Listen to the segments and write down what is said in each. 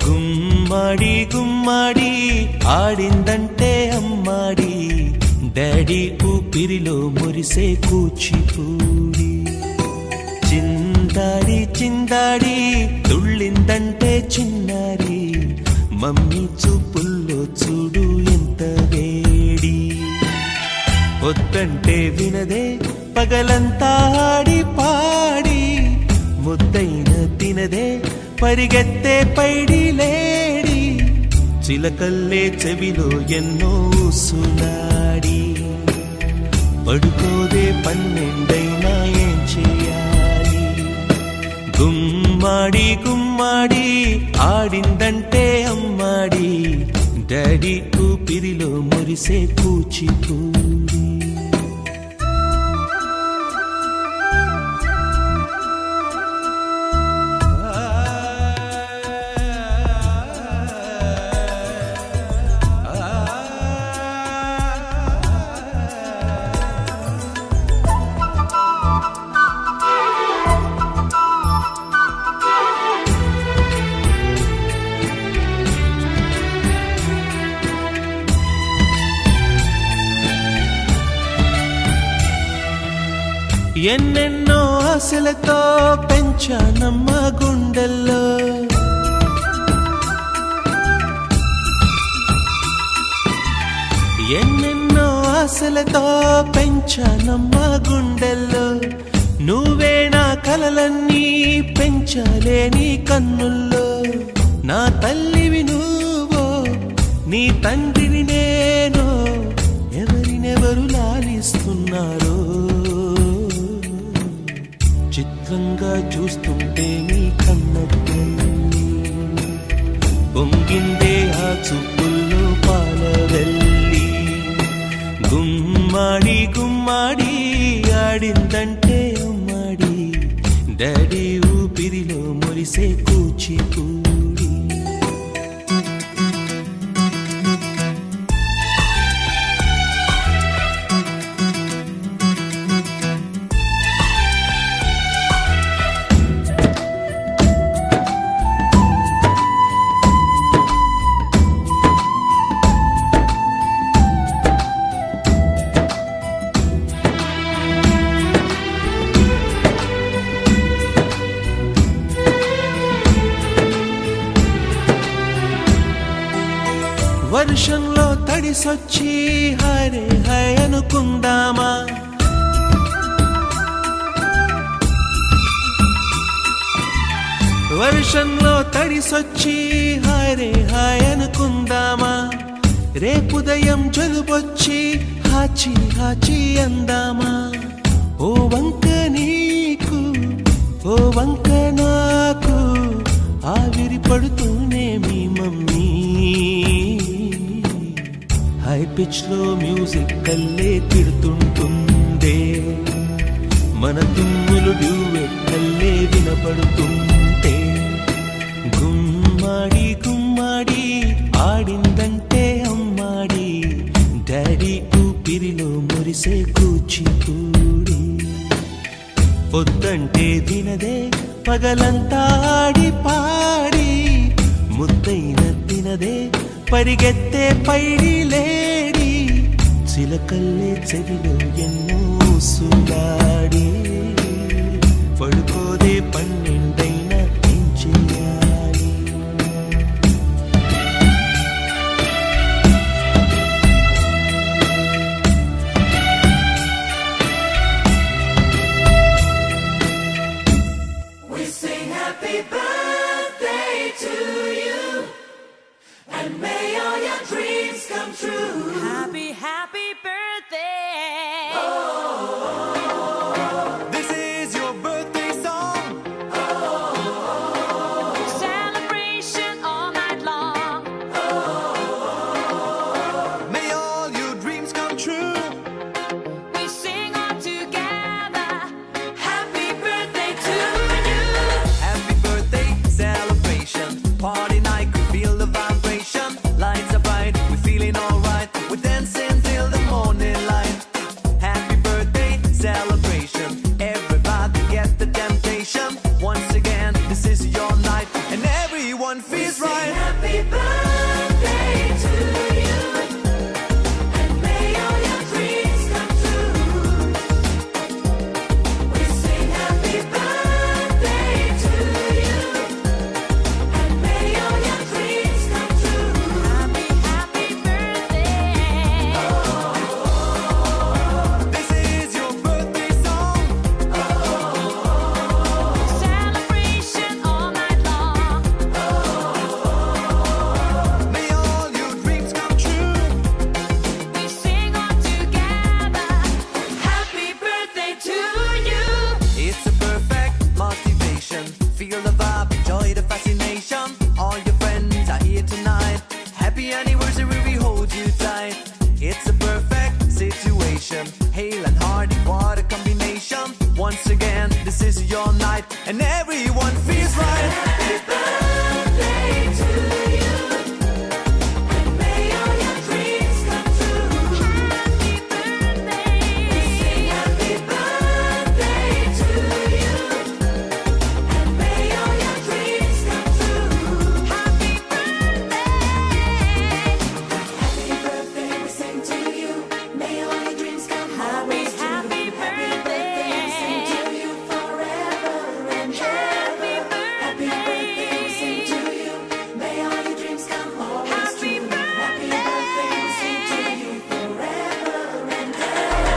గుమ్మడి గుమ్మడి ఆడిందంటే అమ్మాడి daddy ఊపిరిలో మురిసే కూచిపూడి చిందాడి చిందాడి తుళ్ళిందంటే చిన్నారి మమ్మీ చూపుల్లో చూడు ఎంత వేడి వద్దంటే వినదే పగలంతా ఆడి పాడి ముద్దైన తినదే పరిగెత్తే పైడి లేడి చిలకల్లే చెవిలో ఎన్నో సులాడి పడుకోదే పన్నెండైనా ఏం చేయాలి గుమ్మాడి గుమ్మాడి ఆడిందంటే అమ్మాడి డాడీ ఊపిరిలో మురిసే కూచిపూడి ఎన్నెన్నో ఆశలతో పెంచానమ్మ గుండెల్లో ఎన్నెన్నో ఆశలతో పెంచానమ్మ గుండెల్లో నువ్వే నా కలలన్నీ పెంచాలే నీ కన్నుల్లో నా తల్లివి నువ్వో నీ తండ్రిని నేను ఎవరినెవరు లాలిస్తున్నారో చిత్రంగా చూస్తుంటే నీ కన్నట్టు పొంగిందే ఆ చూపుల్లో పాలవెల్లి గుమ్మాడి గుమ్మాడి ఆడిందంటే అమ్మాడి డాడీ ఊపిరిలో మురిసే కూచిపూడి వర్షంలో తడిసొచ్చి హరే హై అనుకుందామా వర్షంలో తడిసొచ్చి హరే హై అనుకుందామా రేపుదయం జలుబొచ్చి హాచి హాచి అందామా ఓ వంక నీకు ఓ వంక నాకు ఆవిరి పడుతూనే మీ మమ్మీ హై పిచ్ లో మ్యూజిక్ కల్లే తిడుతుంటుందే మన తుమ్ములు డ్యూయెట్ కల్లే వినపడుతుంటే గుమ్మాడి గుమ్మాడి ఆడిందంటే అమ్మాడి డాడీ ఊపిరిలో మురిసే కూచిపూడి పొద్దంటే తినదే పగలంతా ఆడి పాడి ముద్దైన తినదే పరిగెత్తే పైడి లేడి చిలకల్లే చెవిలో ఎన్నో సులాడి పడుకోదే పన్నెండైనా ఏం చేయాలి We sing happy birthday to you and may all your dreams come true. Happy, happy birthday. This is your birthday song. Celebration all night long. May all your dreams come true. We sing all together. Happy birthday to you. Happy birthday celebration, party night, could feel the vibration. Lights are bright, we're feeling alright. We're dancing till the morning light. Happy birthday celebration, everybody get the temptation. Once again, this is your night, and everyone feels right. Happy birthday to you and may all your dreams come true. We sing happy birthday to you and may all your dreams come true. Happy, happy birthday. This is your birthday song. Celebration all night long. May all your dreams come true. We sing all together. Happy birthday to you. It's a perfect motivation. Feel the vibe, enjoy the fascination. All your friends are here tonight. Happy anniversary, we hold you tight. It's a perfect situation. Hale and hearty, what a combination. Once again, this is your night, and everyone feels right. Happy birthday to you and may all your dreams come true. Happy birthday. Happy birthday to you and may all your dreams come true. Happy birthday. Happy birthday, we sing to you. May all your dreams come always true. Happy birthday. We sing to you forever and Happy ever. Happy birthday, we sing to you. May all your dreams come always Happy true. Happy birthday. birthday, we sing to you forever and ever.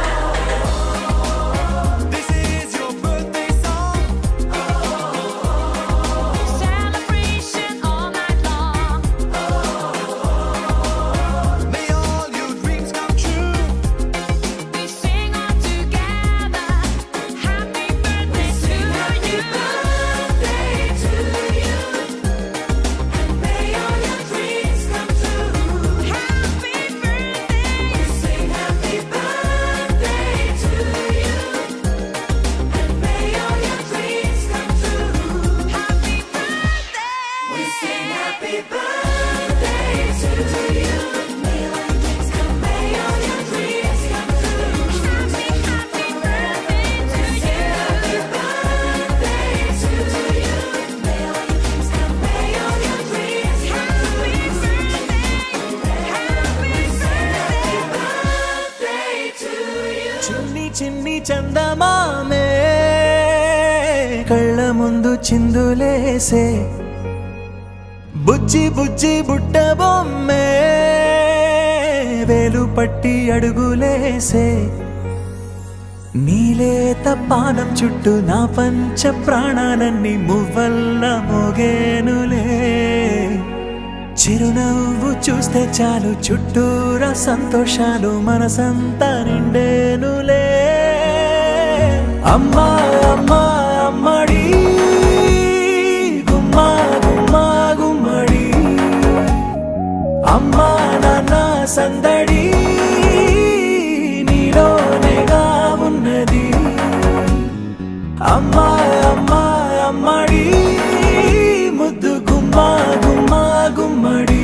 This is your birthday song. Celebration all night long. May all your dreams come true. We sing all together. Happy birthday to you. Birthday to you and may all your dreams come true. Happy birthday. Sing happy birthday to you and may all your dreams come true. Happy birthday. We sing happy birthday to you. May all your dreams come, may all your dreams come true. Happy, happy birthday to you. Birthday to you. May all your dreams come, may all your dreams come Happy birthday. birthday to you. చిన్ని చిన్ని చందమామే కళ్ళ ముందు చిందులేసే బుజ్జి బుజ్జి బుట్ట బొమ్మే వేలు పట్టి అడుగులేసే నీలేత పానం చుట్టూ నా పంచ ప్రాణాలన్నీ మువ్వల్ల మోగేనులే చిరునవ్వు చూస్తే చాలు చుట్టూరా సంతోషాలు మనసంతా నిండేనులే అమ్మా అమ్మా అమ్మడి గుమ్మా గుమ్మా గుమ్మడి అమ్మా నాన్న సందడి నీలోనేగా ఉన్నది అమ్మా అమ్మా అమ్మడి ముద్దు గుమ్మా గుమ్మా గుమ్మడి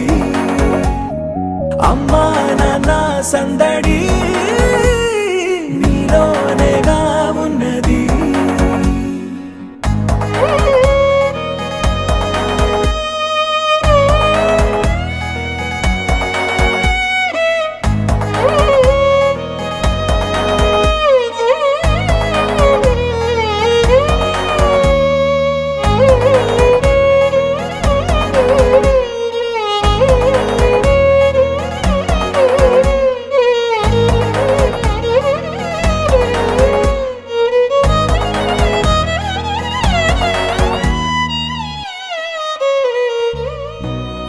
అమ్మా నాన్న సందడి నీలోనేగా ఉన్నది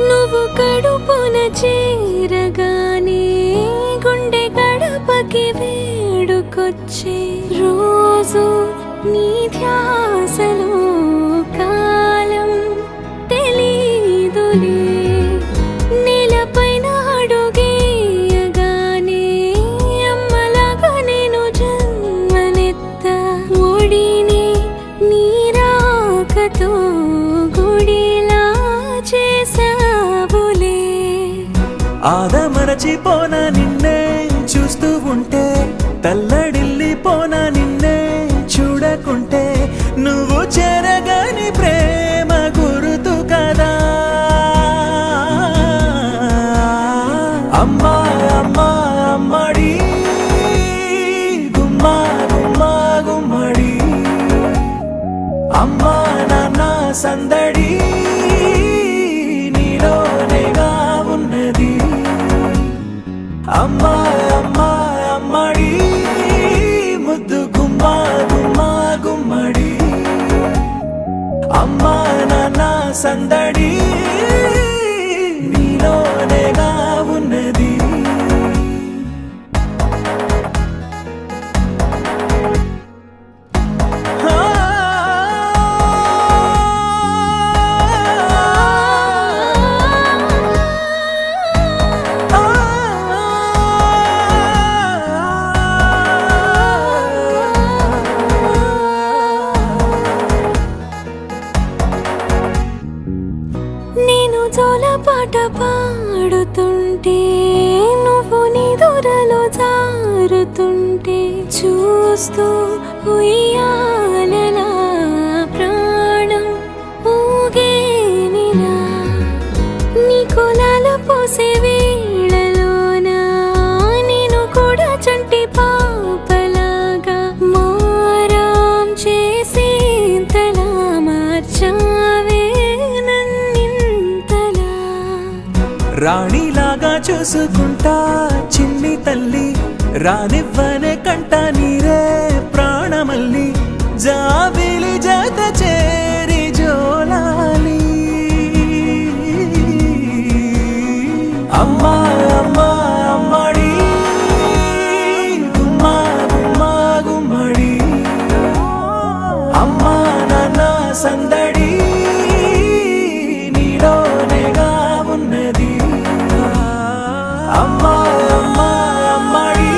నువ్వు కడుపున చేరగానే గుండె గడపకి వేడుకొచ్చే రోజు నీ ధ్యాసలో కాలం తెలీదులే నేలపైన అడుగేయగానే అమ్మలాగా నేను జన్మనెత్త ఒడిని నీ రాకతో గుడిలా చేసావులే ఆదమరచిపోనా నిన్నే చూస్తూ ఉంటే తల్లడిల్లిపోనా నిన్నే చూడకుంటే నువ్వు చెరగని ప్రేమ గుర్తు కదా అమ్మా అమ్మా అమ్మడి గుమ్మా గుమ్మా గుమ్మడి అమ్మా నాన్న సందడి నీలోనేగా ఉన్నది అమ్మా అమ్మా అమ్మడి ముద్దు గుమ్మా గుమ్మా గుమ్మడి అమ్మా నాన్న సందడి నీలోనేగా ఉన్నది నేను జోలపాట పాడుతుంటే నువ్వు నిదురలో జారుతుంటే చూస్తూ ఉయ్యాలలా ప్రాణం ఊగేనిలా నీ కులాల పోసే వేళలోన నేను కూడా చంటి పాపలాగా మారాం చేసేంతలా మార్చావే నన్నింతలా రాణిలాగా చూసుకుంటా చిన్ని తల్లి రానివ్వనే కంట నీరే ప్రాణమల్లి జాబిలి జత చేరి జోలాలి అమ్మా అమ్మా అమ్మడి గుమ్మా గుమ్మా గుమ్మడి అమ్మా నాన్న సందడి నీలోనేగా ఉన్నది అమ్మా అమ్మా అమ్మడి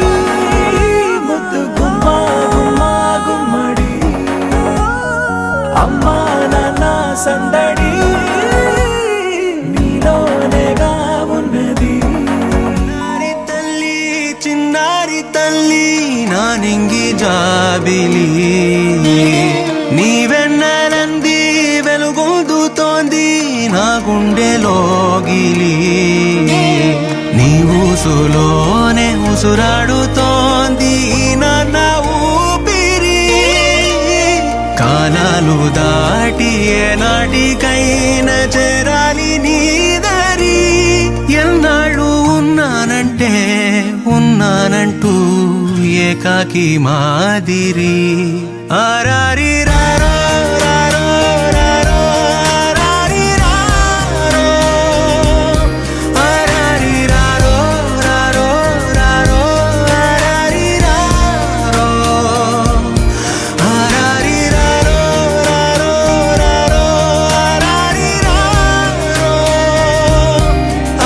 ముద్దు గుమ్మా గుమ్మా గుమ్మడి అమ్మా నాన్న సందడి నీలోనేగా ఉన్నది చిన్నారి తల్లి నా నింగి జాబిలి నీవెన్నెలంది వెలుగొందుతోంది నా గుండెలోగిలి నీ ఊసులోనే ఉసురాడుతోంది నాన్న ఊపిరి కాలాలు దాటి ఏనాటికైనా చేరాలి నీ దారి ఎన్నాళ్ళు ఉన్నానంటే ఉన్నానంటూ ఏకాకి మాదిరి ఆరారి రారో రారో రారో ఆరారి రారో ఆరారి రారో రారో రారో ఆరారి రారో ఆరారి రారో రారో రారో ఆరారి రారో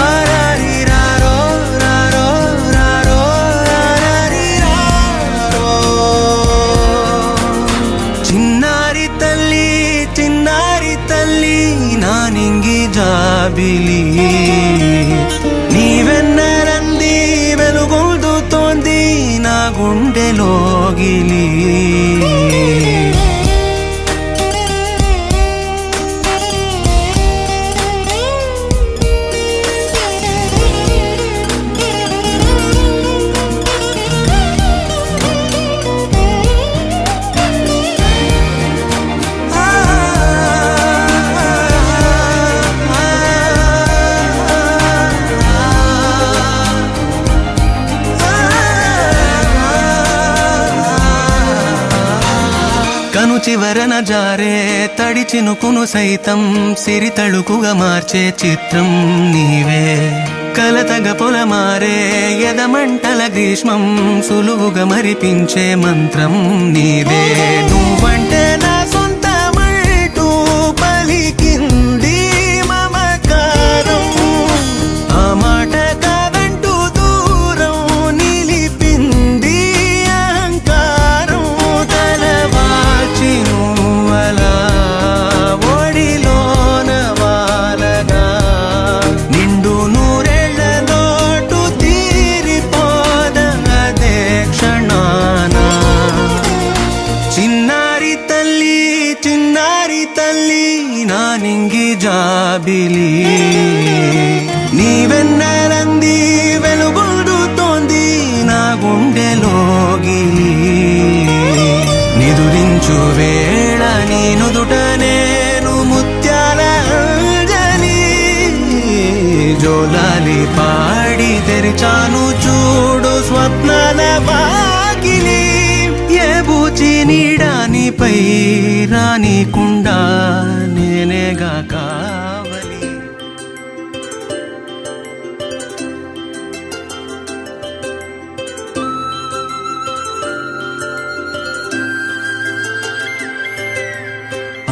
ఆరారి రారో రారో రారో ఆరారి రారో చిన్నారి తల్లి నా నింగి జాబిలి నీవెన్నెలంది వెలుగొందుతోంది నా గుండెలోగిలి చివరన జారే తడి చినుకును సైతం సిరి తళుకుగా మార్చే చిత్రం నీవే కలతగ పొలమారే ఎదమంటల గ్రీష్మం సులువుగా మరిపించే మంత్రం నీదే నువ్వంటే నా సొంతమంటూ పలికింది మమకారం ఆ మాట కాదంటూ దూరం నిలిపింది అహంకారం తలవాల్చి నువ్వలా ఒడిలోన వాలగా నిండు నూరేళ్ల లోటు తీరిపోదదే క్షణానా చిన్నారి తల్లి నా నింగి జాబిలి నీవెన్నెలంది వెలుగొందుతోంది నా గుండెలోగిలి నిదురించు వేళ నీ నుదుట నేను ముత్యాల అంజలి జోలాలి పాడి తెరిచాను చూడు స్వప్నాల వాకిలి ఏ బూచి నీడానిపై రానికుండా నేనేగా కావలి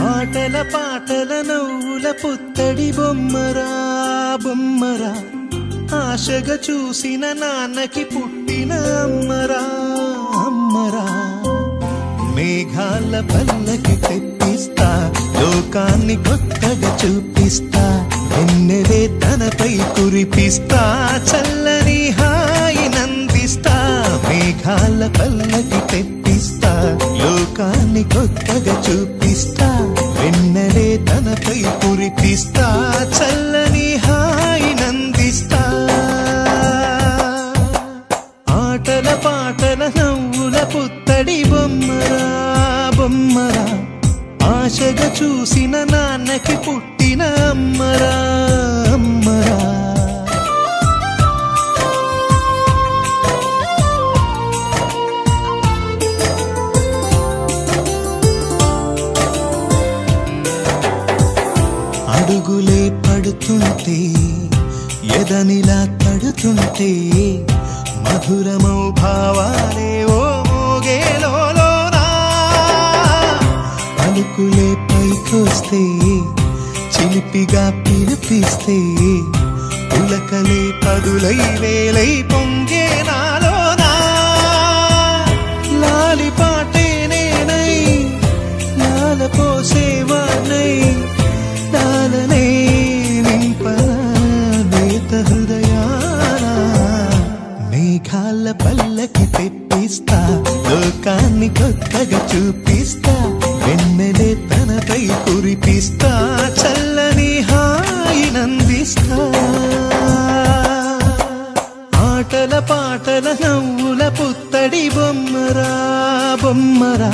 ఆటల పాటల నవ్వుల పుత్తడి బొమ్మరా బొమ్మరా ఆశగా చూసిన నాన్నకి పుట్టిన అమ్మరా అమ్మరా మేఘాల పల్లకి తెప్పిస్తా లోకాన్ని కొత్తగా చూపిస్తా వెన్నెలే తనపై కురిపిస్తా చల్లని హాయి నందిస్తా మేఘాల పల్లకి తెప్పిస్తా లోకాన్ని కొత్తగా చూపిస్తా వెన్నెలే తనపై కురిపిస్తా చల్లని హాయి నందిస్తా ఆటల పాటల నవ్వుల పుత్తడి బొమ్మరా బొమ్మరా ఆశగా చూసిన నాన్నకి పుట్టిన అమ్మరా అమ్మరా అడుగులే పడుతుంటే ఎదనిలా తడుతుంటే మధురమౌ భావాలే ఓ మోగేలోనా పలుకులే పైకొస్తే చిలిపిగా పిలిపిస్తే ఉలకలే పదులై వేలై పొంగే నాలోనా లాలి పాటే నేనై లాల పోసేవాణ్ణై లాలనే నింపనా నేత హృదయాన మేఘాల పల్లకి తెప్పిస్తా లోకాన్ని కొత్తగా చూపిస్తా వెన్నెలే తనపై కురిపిస్తా చల్లని హాయి నందిస్తా ఆటల పాటల నవ్వుల పుత్తడి బొమ్మరా బొమ్మరా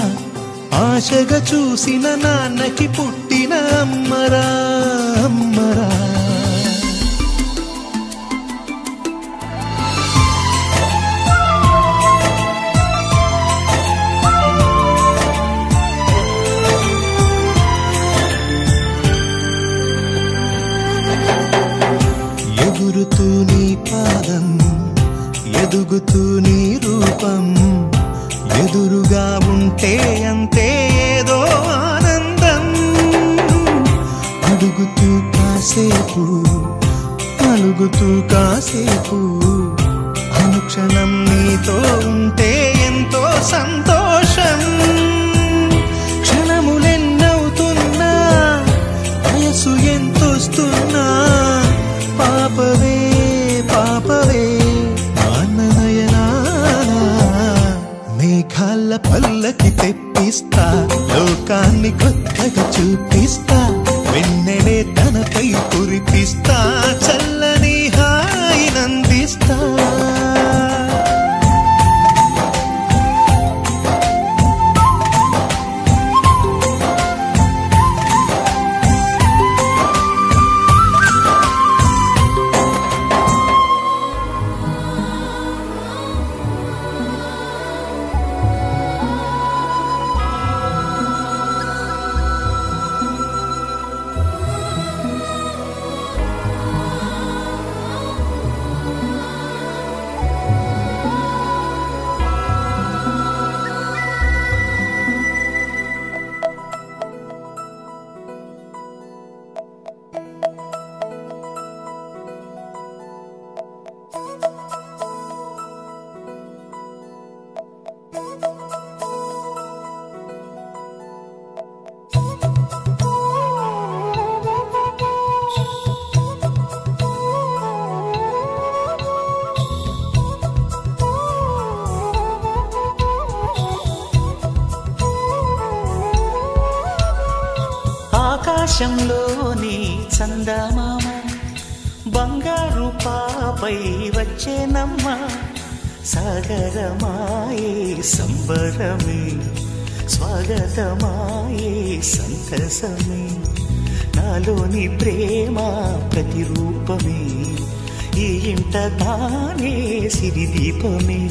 ఆశగా చూసిన నాన్నకి పుట్టిన అమ్మరా అమ్మరా ఎగురుతూ నీ పాదం ఎదుగుతూ నీ రూపం ఎదురుగా ఉంటే అంతే ఏదో ఆనందం అడుగుతూ కాసేపు అలుగుతూ కాసేపు అనుక్షణం నీతో ఉంటే ఎంతో సంతోషం క్షణములెన్నవుతున్నా వయసు ఎంతొస్తున్నా పాపవే పాపవే మేఘాల పల్లకి తెప్పిస్తా లోకాన్ని కొత్తగా చూపిస్తా వెన్నెలే తనపై కురిపిస్తా చల్లని హాయి నందిస్తా ఆకాశంలోని చందమామ బంగారు పాపై వచ్చేనమ్మ సాగరమాయే సంబరమే స్వాగతమాయే సంతసమే నాలోని ప్రేమ ప్రతిరూపమే ఈ ఇంట తానే సిరిదీపమే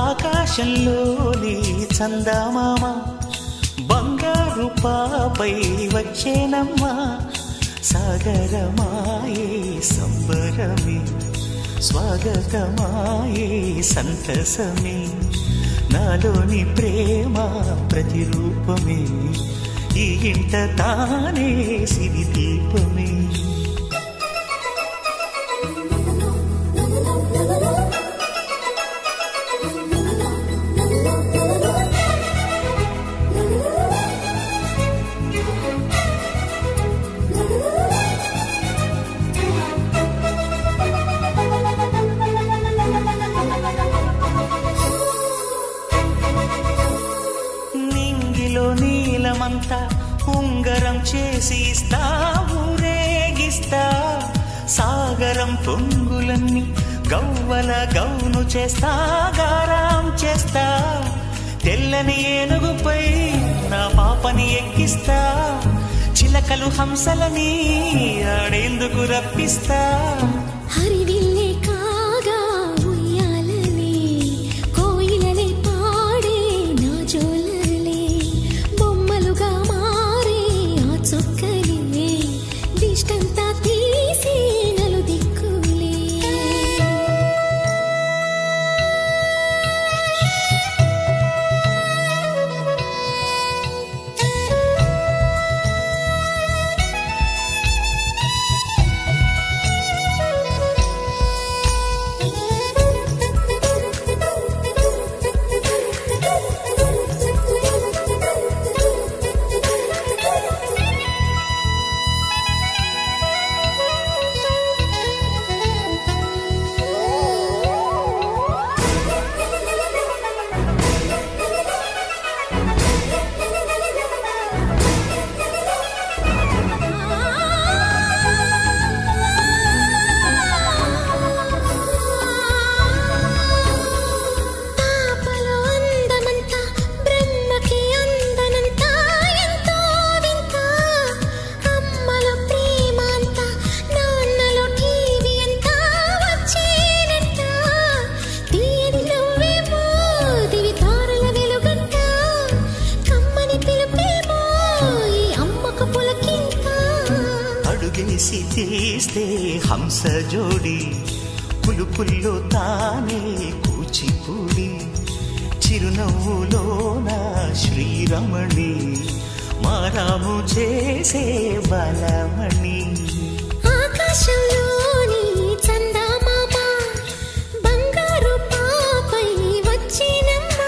ఆకాశంలోని చందమామ బంగారు పాపై వచ్చేనమ్మ సాగరమాయే సంబరమే స్వాగతమాయే సంతసమే నాలోని ప్రేమ ప్రతిరూపమే ఈ ఇంట తానే సిరిదీపమే నీలమంతా ఉంగరం చేసి ఇస్తా ఊరేగిస్తా సాగరం పొంగులన్నీ గవ్వల గౌను చేస్తా గారాం చేస్తా తెల్లని ఏనుగుపై నా పాపని ఎక్కిస్తా చిలకలు హంసలని ఆడేందుకు రప్పిస్తా హరివిల్లే కాగా ఉయ్యాలలే కోయిలలే పాడే నా జోలలే బొమ్మలుగా మారే ఆ చొక్కలే దిష్టంతా తీసి నలు దిక్కులే అడుగేసి తీస్తే హంస జోడి పులుపుల్లో తానే కూచిపూడి చిరునవ్వులోన శ్రీరమణి మారాము చేసే బలమణి ఆకాశంలోని చందమామ బంగారు పాపై వచ్చినమ్మ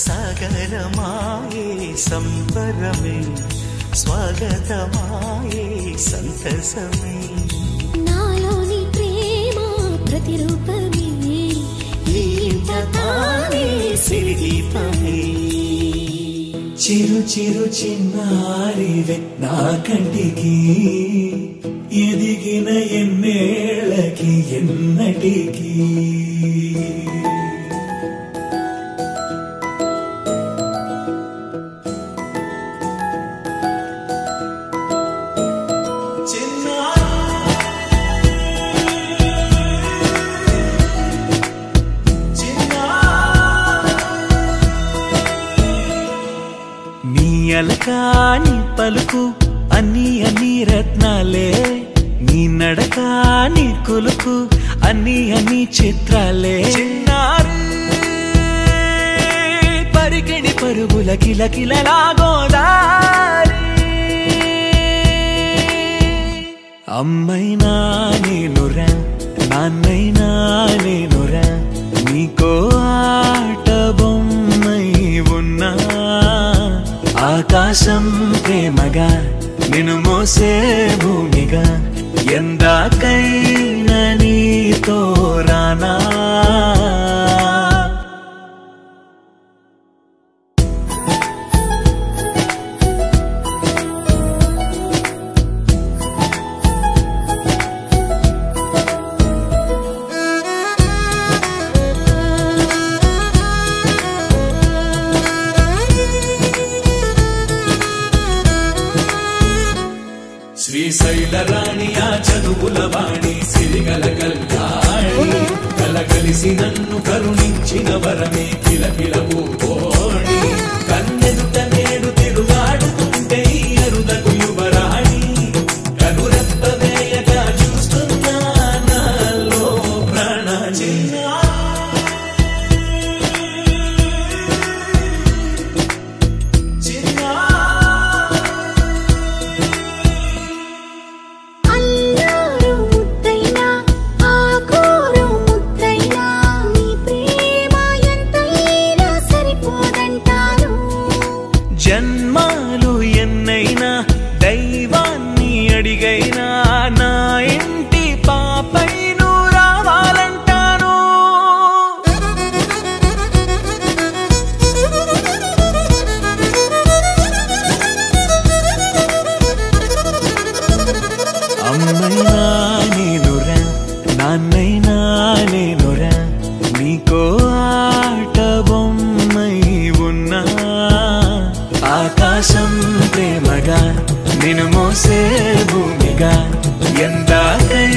సాగరమాయే సంబరమే స్వాగతమాయే సంతసమే నాలోని ప్రేమ ప్రతిరూపమే ఈ ఇంట తానే సిరిదీపమే చిరు చిరు చిన్నారివే నా కంటికి ఎదిగిన ఎన్నేళ్ళకి ఎన్నటికి అలకాని పలుకు అన్ని అన్ని రత్నాలే నీ నడకాని కులుకు అన్ని అన్ని చిత్రాలే చిన్నారు పరికిణి పరుగుల కిలకిలలాగోదారి అమ్మైనా నేనురా నాన్నైనా నేనురా నీకో ఆట బొమ్మై ఉన్నా ఆకాశం ప్రేమగా నిన్ను మోసే భూమిగా ఎందాకైనా నీతో రానా శ్రీశైల రాణి ఆ చదువుల వాణి సిరిగల కళ్యాణి కలకలిసి నన్ను కరుణించిన వరమే కిలకిల పూకోణి కన్నెదుట నేడు తిరుగాడుతుంటే ఈ అరుదకు యువరాణి కనురెప్ప వేయగా చూస్తున్నా నాలో ప్రాణ చిన్నా అల్లారు ముద్దైనా ఆకోరు ముద్దైనా నీ ప్రేమ ఎంతైనా సరిపోదంటాను జన్మాలు ఎన్నైనా దైవాన్ని అడిగైనా నా ఇంటి పాపై నువ్వు రావాలంటాను అమ్మైనా నేనురా నాన్నైనా నేనురా నీకో ఆట బొమ్మై ఉన్నా ఆకాశం ప్రేమగా నిన్ను మోసే భూమిగా ఎందాకై